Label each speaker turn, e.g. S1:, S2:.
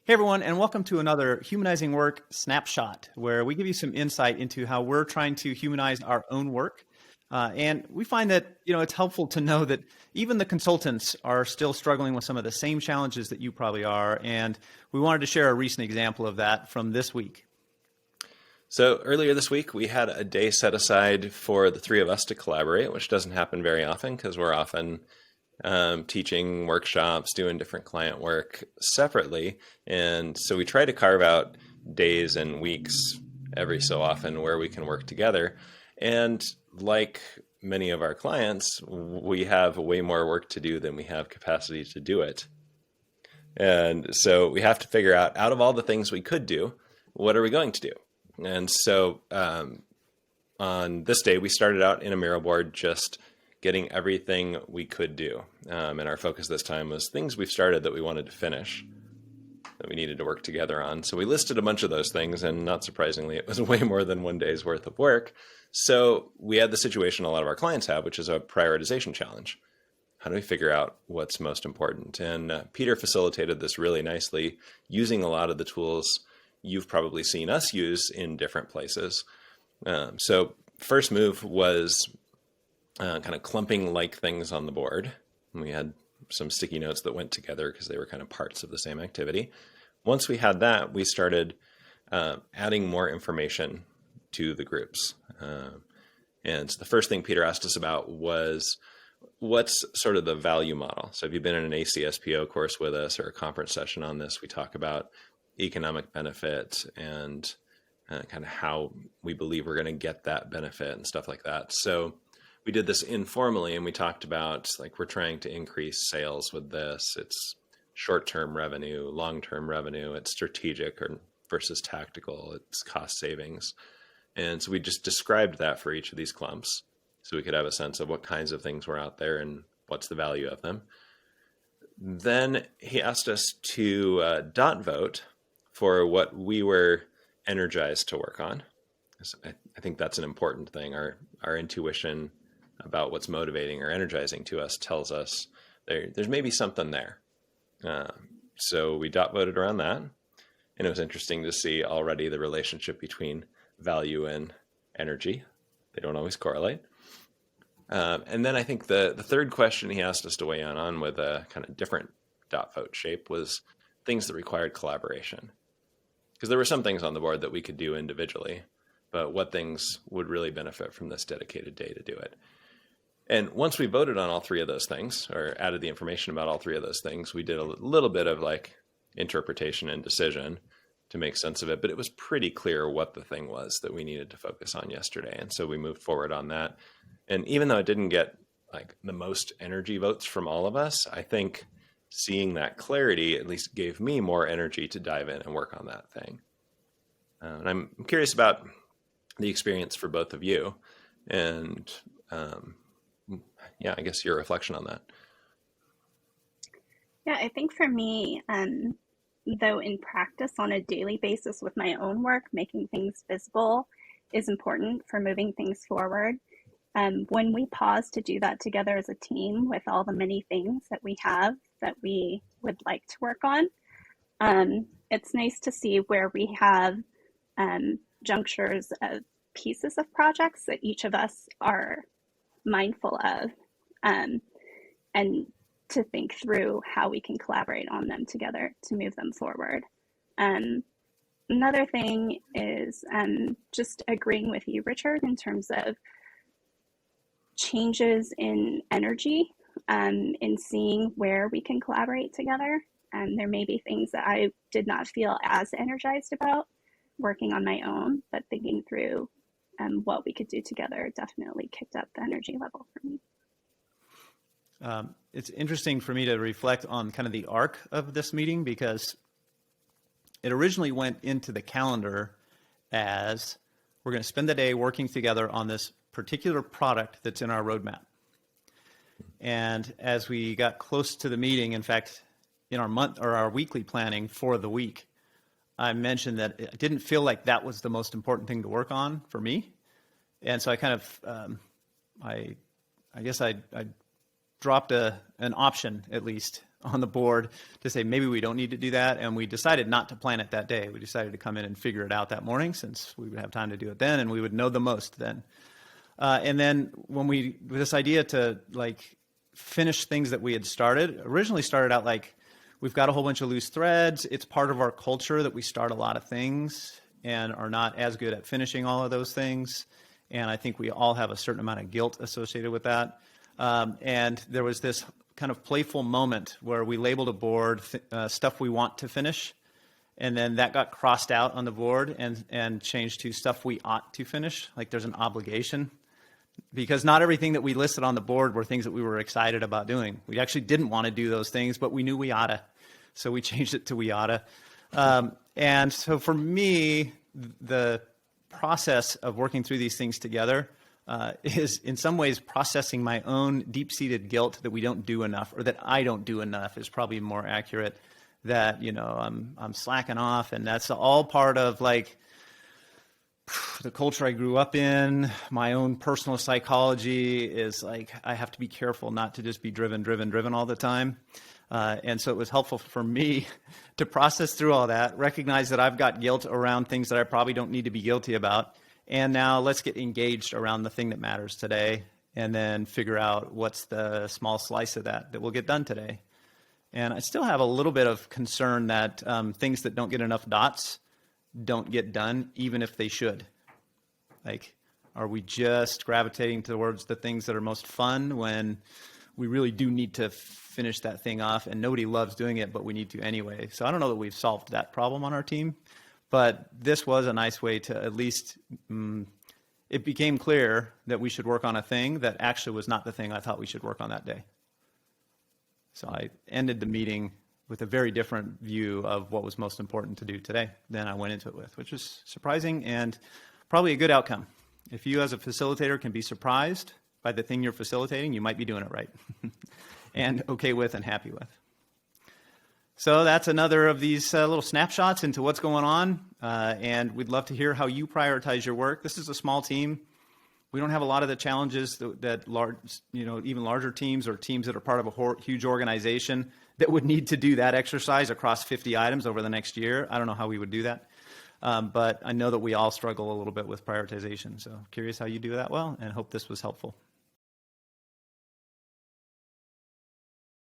S1: Hey everyone, and welcome to another Humanizing Work Snapshot, where we give you some insight into how we're trying to humanize our own work. And we find that, it's helpful to know that even the consultants are still struggling with some of the same challenges that you probably are. And we wanted to share a recent example of that from this week.
S2: So earlier this week, we had a day set aside for the three of us to collaborate, which doesn't happen very often because we're often teaching workshops, doing different client work separately. And so we try to carve out days and weeks every so often where we can work together. And like many of our clients, we have way more work to do than we have capacity to do it. And so we have to figure out of all the things we could do, what are we going to do? And so on this day, we started out in a Miro board just getting everything we could do. And our focus this time was things we've started that we wanted to finish, that we needed to work together on. So we listed a bunch of those things, and not surprisingly, it was way more than one day's worth of work. So we had the situation a lot of our clients have, which is a prioritization challenge. How do we figure out what's most important? And Peter facilitated this really nicely using a lot of the tools you've probably seen us use in different places. So first move was kind of clumping like things on the board. And we had some sticky notes that went together because they were kind of parts of the same activity. Once we had that, we started adding more information to the groups. And so the first thing Peter asked us about was, what's sort of the value model? So if you've been in an ACSPO course with us or a conference session on this, we talk about economic benefit and kind of how we believe we're going to get that benefit and stuff like that. So we did this informally, and we talked about, like, we're trying to increase sales with this. It's short-term revenue, long-term revenue. It's strategic versus tactical. It's cost savings. And so we just described that for each of these clumps so we could have a sense of what kinds of things were out there and what's the value of them. Then he asked us to dot vote for what we were energized to work on. So I think that's an important thing. Our intuition about what's motivating or energizing to us tells us there's maybe something there. So we dot voted around that. And it was interesting to see already the relationship between value and energy. They don't always correlate. And then I think the third question he asked us to weigh in on with a kind of different dot vote shape was things that required collaboration. Because there were some things on the board that we could do individually, but what things would really benefit from this dedicated day to do it. And once we voted on all three of those things, or added the information about all three of those things, we did a little bit of like interpretation and decision to make sense of it, but it was pretty clear what the thing was that we needed to focus on yesterday. And so we moved forward on that. And even though it didn't get like the most energy votes from all of us, I think seeing that clarity at least gave me more energy to dive in and work on that thing. And I'm curious about the experience for both of you. And I guess your reflection on that.
S3: Yeah, I think for me, though in practice on a daily basis with my own work, making things visible is important for moving things forward. When we pause to do that together as a team with all the many things that we have that we would like to work on, it's nice to see where we have junctures of pieces of projects that each of us are mindful of, and to think through how we can collaborate on them together to move them forward. Another thing is just agreeing with you, Richard, in terms of changes in energy, in seeing where we can collaborate together. There may be things that I did not feel as energized about working on my own, but thinking through what we could do together definitely kicked up the energy level for me.
S1: It's interesting for me to reflect on kind of the arc of this meeting, because it originally went into the calendar as we're going to spend the day working together on this particular product that's in our roadmap. And as we got close to the meeting, in fact, in our month or our weekly planning for the week, I mentioned that it didn't feel like that was the most important thing to work on for me. And so I kind of, I guess I dropped an option, at least, on the board to say maybe we don't need to do that, and we decided not to plan it that day. We decided to come in and figure it out that morning since we would have time to do it then and we would know the most then. And then when this idea to like finish things that we had started, originally started out like, we've got a whole bunch of loose threads. It's part of our culture that we start a lot of things and are not as good at finishing all of those things. And I think we all have a certain amount of guilt associated with that. And there was this kind of playful moment where we labeled a board stuff we want to finish. And then that got crossed out on the board and changed to stuff we ought to finish. Like there's an obligation. Because not everything that we listed on the board were things that we were excited about doing. We actually didn't want to do those things, but we knew we oughta. So we changed it to we oughta. And so for me, the process of working through these things together is in some ways processing my own deep-seated guilt that we don't do enough, or that I don't do enough is probably more accurate, that, you know, I'm slacking off, and that's all part of like the culture I grew up in. My own personal psychology is like, I have to be careful not to just be driven all the time. And so it was helpful for me to process through all that, recognize that I've got guilt around things that I probably don't need to be guilty about. And now let's get engaged around the thing that matters today, and then figure out what's the small slice of that will get done today. And I still have a little bit of concern that things that don't get enough dots don't get done, even if they should. Like, are we just gravitating towards the things that are most fun when we really do need to finish that thing off, and nobody loves doing it, but we need to anyway? So I don't know that we've solved that problem on our team, but this was a nice way to at least, it became clear that we should work on a thing that actually was not the thing I thought we should work on that day. So I ended the meeting with a very different view of what was most important to do today than I went into it with, which was surprising and probably a good outcome. If you as a facilitator can be surprised by the thing you're facilitating, you might be doing it right and okay with and happy with. So that's another of these little snapshots into what's going on, and we'd love to hear how you prioritize your work. This is a small team. We don't have a lot of the challenges that large, even larger teams or teams that are part of a huge organization that would need to do that exercise across 50 items over the next year. I don't know how we would do that. But I know that we all struggle a little bit with prioritization. So curious how you do that well, and hope this was helpful.